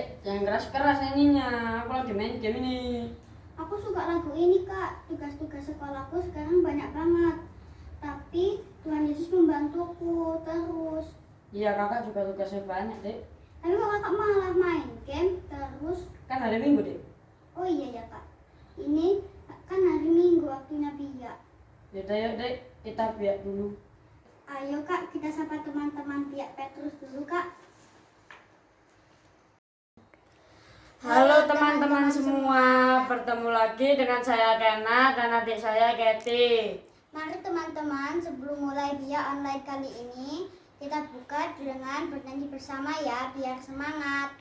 Dek, jangan keras-keras nyanyinya. Aku lagi main game ini. Aku suka lagu ini, Kak. Tugas-tugas sekolahku sekarang banyak banget. Tapi Tuhan Yesus membantuku terus. Iya, kakak juga tugasnya banyak, Dek. Tapi kok kakak malah main game terus? Kan hari Minggu, Dek. Oh iya ya, Kak. Ini kan hari Minggu waktunya biak. Yaudah, yuk, Dek. Kita biak dulu. Ayo, Kak, kita sapa teman-teman biak Petrus dulu, Kak. Halo teman-teman semua, bertemu lagi dengan saya Kena dan adik saya Kety. Mari teman-teman, sebelum mulai biak online kali ini, kita buka dengan bernyanyi bersama ya, biar semangat.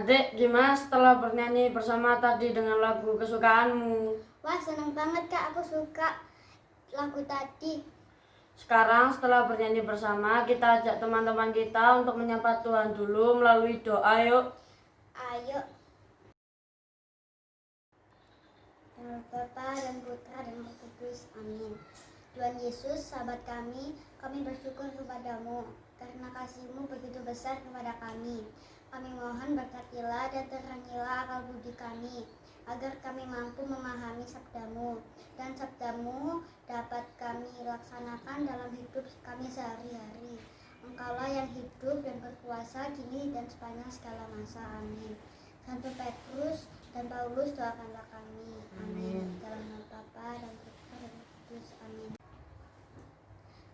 Dek, gimana setelah bernyanyi bersama tadi dengan lagu kesukaanmu? Wah, seneng banget Kak, aku suka lagu tadi. Sekarang setelah bernyanyi bersama, kita ajak teman-teman kita untuk menyapa Tuhan dulu melalui doa, yuk. Ayo. Dalam Bapa dan Putra dan Roh Kudus, amin. Tuhan Yesus, sahabat kami bersyukur kepadamu karena kasih-Mu begitu besar kepada kami. Kami mohon berkatilah dan terangilah akal budi kami, agar kami mampu memahami sabda-Mu, dan sabda-Mu dapat kami laksanakan dalam hidup kami sehari-hari. Engkaulah yang hidup dan berkuasa kini dan sepanjang segala masa, amin. Santo Petrus dan Paulus, doakanlah kami, amin. Dalam nama Bapa dan Putra dan Roh Kudus, amin.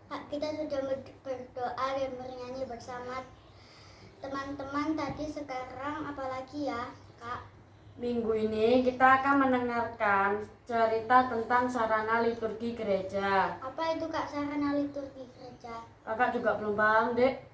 Kak, kita sudah berdoa dan bernyanyi bersama teman-teman tadi, sekarang apalagi ya, Kak? Minggu ini kita akan mendengarkan cerita tentang sarana liturgi gereja. Apa itu, Kak, sarana liturgi gereja? Kakak juga belum paham, Dek.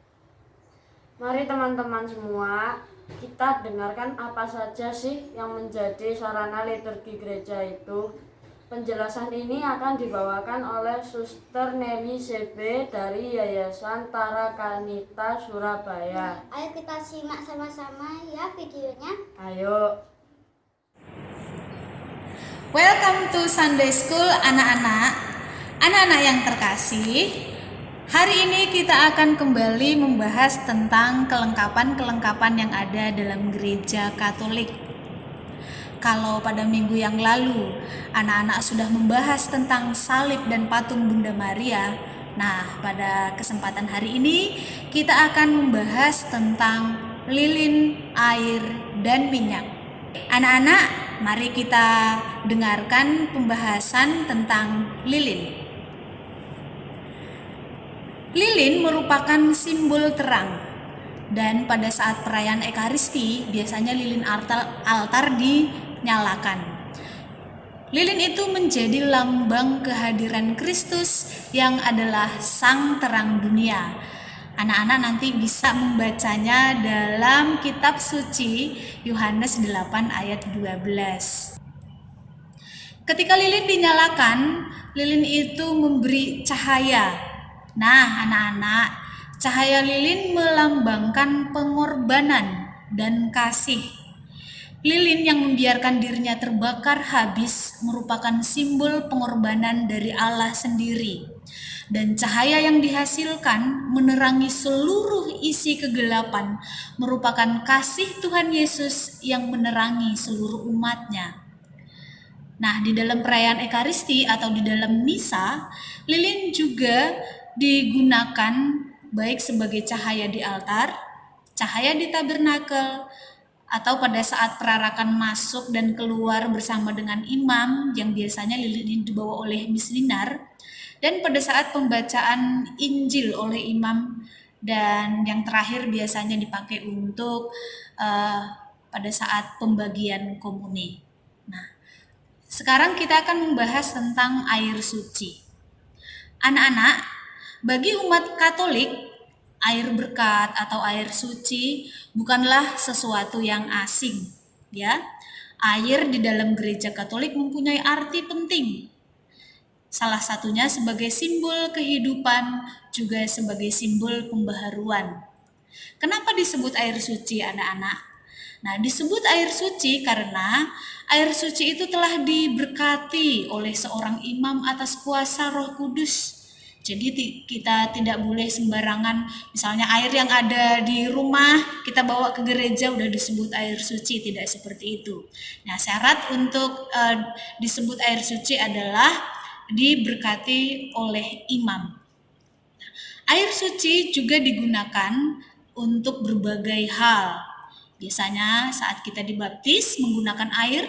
Mari teman-teman semua, kita dengarkan apa saja sih yang menjadi sarana liturgi gereja itu. Penjelasan ini akan dibawakan oleh Suster Nelly CB dari Yayasan Tarakanita Surabaya. Ayo kita simak sama-sama ya videonya. Ayo. Welcome to Sunday School anak-anak. Anak-anak yang terkasih, hari ini kita akan kembali membahas tentang kelengkapan-kelengkapan yang ada dalam gereja Katolik. Kalau pada minggu yang lalu anak-anak sudah membahas tentang salib dan patung Bunda Maria, nah pada kesempatan hari ini kita akan membahas tentang lilin, air, dan minyak. Anak-anak, mari kita dengarkan pembahasan tentang lilin. Lilin merupakan simbol terang, dan pada saat perayaan Ekaristi biasanya lilin altar dinyalakan. Lilin itu menjadi lambang kehadiran Kristus yang adalah sang terang dunia. Anak-anak nanti bisa membacanya dalam kitab suci Yohanes 8 ayat 12. Ketika lilin dinyalakan, lilin itu memberi cahaya. Nah, anak-anak, cahaya lilin melambangkan pengorbanan dan kasih. Lilin yang membiarkan dirinya terbakar habis merupakan simbol pengorbanan dari Allah sendiri. Dan cahaya yang dihasilkan menerangi seluruh isi kegelapan merupakan kasih Tuhan Yesus yang menerangi seluruh umatnya. Nah, di dalam perayaan Ekaristi atau di dalam misa, lilin juga digunakan baik sebagai cahaya di altar, cahaya di tabernakel, atau pada saat perarakan masuk dan keluar bersama dengan imam yang biasanya lilin dibawa oleh Miss Dinar, dan pada saat pembacaan Injil oleh imam, dan yang terakhir biasanya dipakai untuk pada saat pembagian komuni. Nah, sekarang kita akan membahas tentang air suci. Anak-anak, bagi umat Katolik, air berkat atau air suci bukanlah sesuatu yang asing, ya. Air di dalam gereja Katolik mempunyai arti penting. Salah satunya sebagai simbol kehidupan, juga sebagai simbol pembaharuan. Kenapa disebut air suci, anak-anak? Nah, disebut air suci karena air suci itu telah diberkati oleh seorang imam atas kuasa Roh Kudus. Jadi kita tidak boleh sembarangan, misalnya air yang ada di rumah kita bawa ke gereja udah disebut air suci, tidak seperti itu. Nah, syarat untuk disebut air suci adalah diberkati oleh imam. Air suci juga digunakan untuk berbagai hal. Biasanya saat kita dibaptis menggunakan air,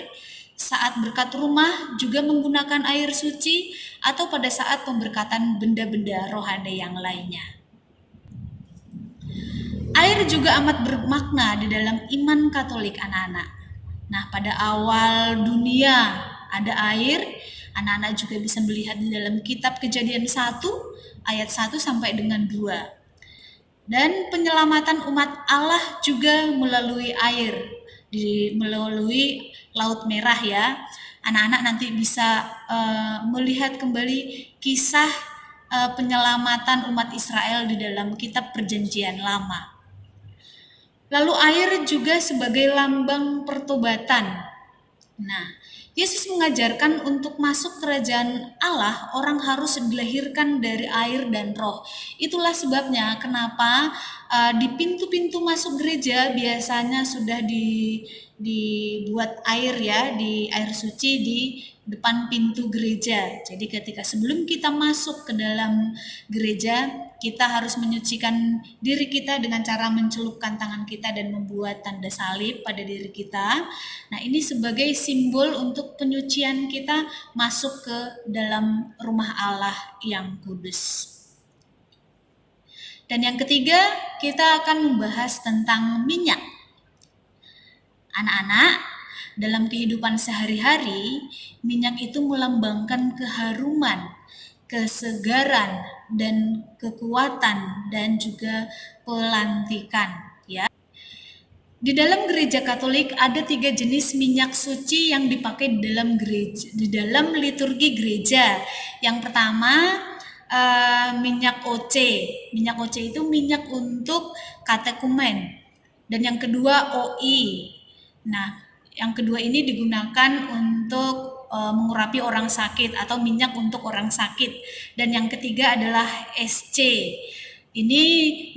saat berkat rumah juga menggunakan air suci, atau pada saat pemberkatan benda-benda rohani yang lainnya. Air juga amat bermakna di dalam iman Katolik, anak-anak. Nah, pada awal dunia ada air, anak-anak juga bisa melihat di dalam kitab Kejadian 1 ayat 1 sampai dengan 2. Dan penyelamatan umat Allah juga melalui air, melalui Laut Merah, ya. Anak-anak nanti bisa melihat kembali kisah penyelamatan umat Israel di dalam kitab Perjanjian Lama. Lalu air juga sebagai lambang pertobatan. Nah, Yesus mengajarkan untuk masuk kerajaan Allah, orang harus dilahirkan dari air dan roh. Itulah sebabnya kenapa di pintu-pintu masuk gereja biasanya sudah dibuat air, ya, di air suci di depan pintu gereja. Jadi ketika sebelum kita masuk ke dalam gereja, kita harus menyucikan diri kita dengan cara mencelupkan tangan kita dan membuat tanda salib pada diri kita. Nah, ini sebagai simbol untuk penyucian kita masuk ke dalam rumah Allah yang kudus. Dan yang ketiga, kita akan membahas tentang minyak. Anak-anak, dalam kehidupan sehari-hari, minyak itu melambangkan keharuman, kesegaran, dan kekuatan, dan juga pelantikan, ya. Di dalam gereja Katolik ada 3 jenis minyak suci yang dipakai di dalam liturgi gereja. Yang pertama, minyak OC. Minyak OC itu minyak untuk katekumen. Dan yang kedua OI. Nah, yang kedua ini digunakan untuk mengurapi orang sakit atau minyak untuk orang sakit. Dan yang ketiga adalah SC. Ini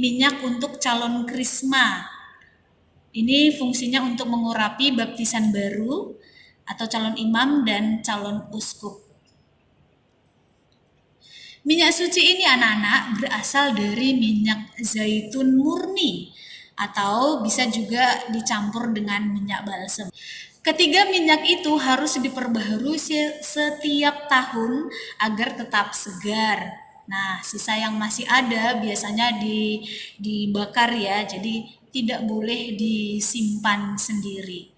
minyak untuk calon krisma. Ini fungsinya untuk mengurapi baptisan baru atau calon imam dan calon uskup. Minyak suci ini, anak-anak, berasal dari minyak zaitun murni atau bisa juga dicampur dengan minyak balsem. Ketiga minyak itu harus diperbaharui setiap tahun agar tetap segar. Nah, sisa yang masih ada biasanya dibakar, ya, jadi tidak boleh disimpan sendiri.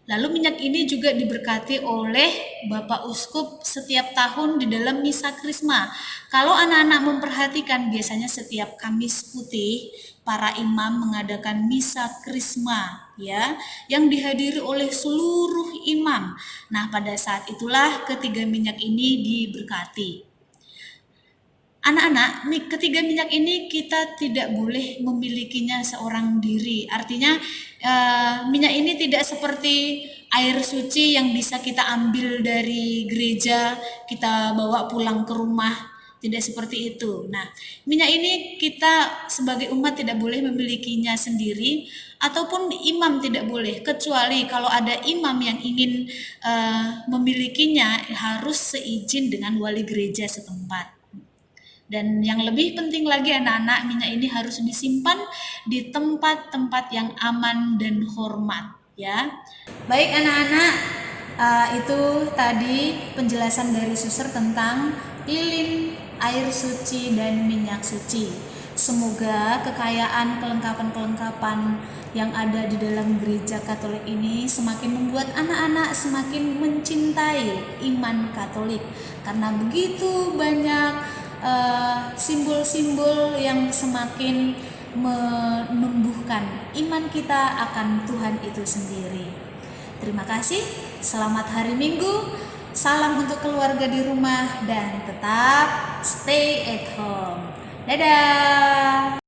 Lalu minyak ini juga diberkati oleh Bapak Uskup setiap tahun di dalam misa Krisma. Kalau anak-anak memperhatikan, biasanya setiap Kamis Putih para imam mengadakan misa Krisma, ya, yang dihadiri oleh seluruh imam. Nah, pada saat itulah ketiga minyak ini diberkati. Anak-anak, ketiga minyak ini kita tidak boleh memilikinya seorang diri. Artinya minyak ini tidak seperti air suci yang bisa kita ambil dari gereja, kita bawa pulang ke rumah. Tidak seperti itu. Nah, minyak ini kita sebagai umat tidak boleh memilikinya sendiri, ataupun imam tidak boleh, kecuali kalau ada imam yang ingin memilikinya harus seizin dengan wali gereja setempat. Dan yang lebih penting lagi anak-anak, minyak ini harus disimpan di tempat-tempat yang aman dan hormat ya. Baik anak-anak, itu tadi penjelasan dari suster tentang lilin, air suci, dan minyak suci. Semoga kekayaan kelengkapan-kelengkapan yang ada di dalam gereja Katolik ini semakin membuat anak-anak semakin mencintai iman Katolik, karena begitu banyak simbol-simbol yang semakin menumbuhkan iman kita akan Tuhan itu sendiri. Terima kasih, selamat hari Minggu, salam untuk keluarga di rumah, dan tetap stay at home. Dadah!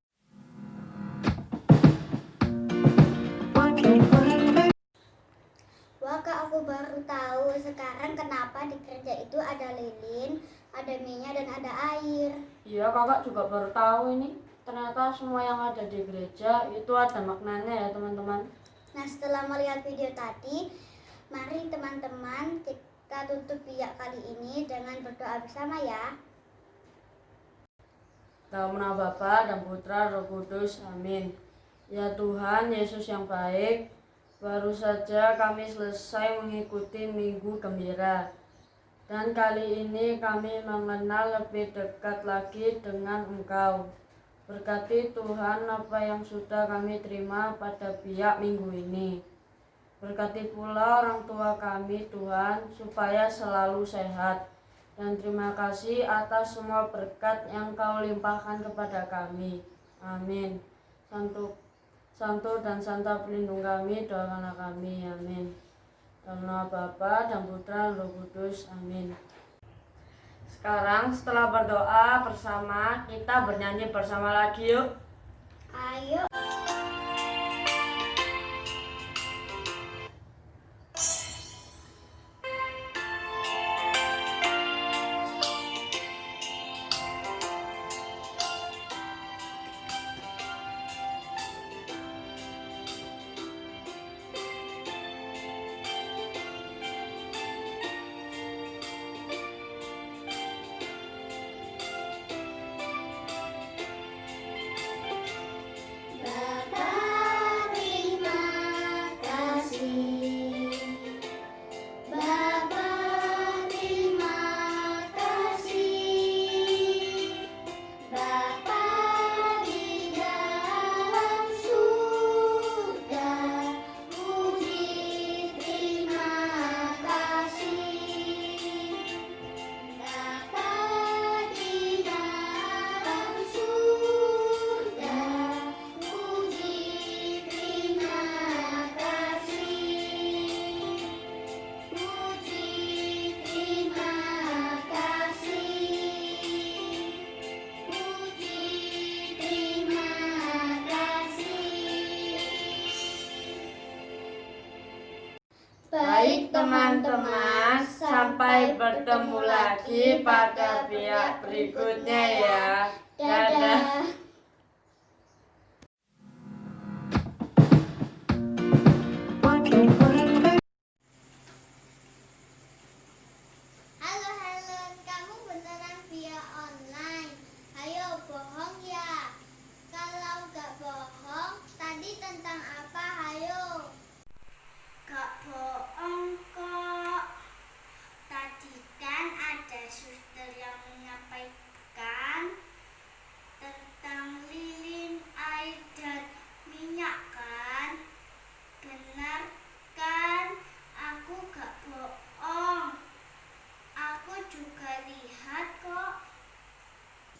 Wah, Kak, aku baru tahu sekarang kenapa di gereja itu ada lilin, ada minyak, dan ada air. Iya, kakak juga baru tahu ini. Ternyata semua yang ada di gereja itu ada maknanya ya teman-teman. Nah, setelah melihat video tadi, mari teman-teman kita tutup biak kali ini dengan berdoa bersama ya. Dalam nama Bapa dan Putra Roh Kudus, amin. Ya Tuhan Yesus yang baik, baru saja kami selesai mengikuti Minggu Gembira. Dan kali ini kami mengenal lebih dekat lagi dengan Engkau. Berkati Tuhan apa yang sudah kami terima pada biak minggu ini. Berkati pula orang tua kami Tuhan, supaya selalu sehat. Dan terima kasih atas semua berkat yang Kau limpahkan kepada kami. Amin. Santo dan Santa pelindung kami, doakanlah kami. Amin. Dalam nama Bapa dan Putra dan Roh Kudus. Amin. Sekarang setelah berdoa bersama, kita bernyanyi bersama lagi yuk. Ayo. Baik teman-teman, sampai bertemu lagi pada biak berikutnya ya. Dadah. Halo Helen, kamu beneran via online? Ayo bohong ya. Kalau gak bohong, tadi tentang apa? Ayo. Gak bohong kok. Tadi kan ada suster yang menyampaikan tentang lilin, air, dan minyak kan? Benar kan? Aku gak bohong. Aku juga lihat kok.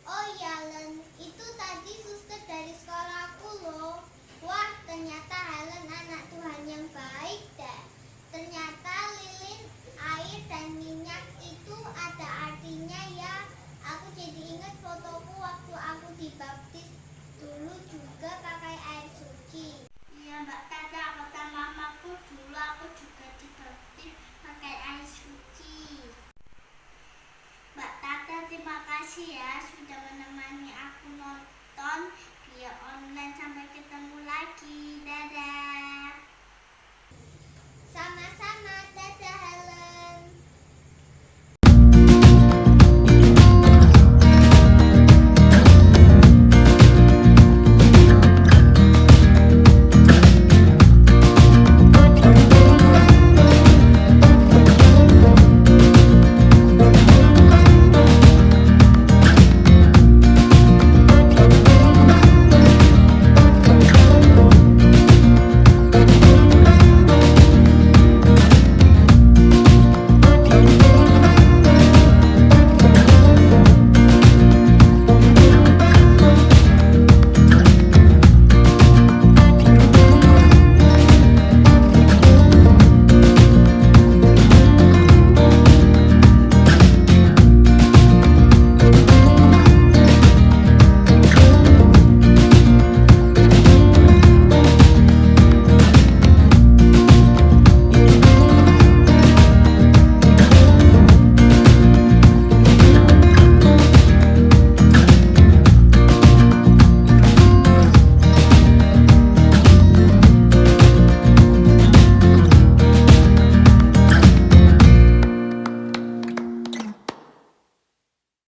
Oh iya Len, itu tadi suster dari sekolahku loh. Wah, ternyata Helen anak Tuhan yang baik deh. Ternyata lilin, air, dan minyak itu ada artinya ya. Aku jadi ingat fotoku waktu aku dibaptis dulu juga pakai air suci. Iya Mbak Tata, kata mamaku dulu aku juga dibaptis pakai air suci. Mbak Tata, terima kasih ya sudah menemani aku nonton via online. Sampai ketemu lagi. Dadah. Sama-sama. Dadah Helen.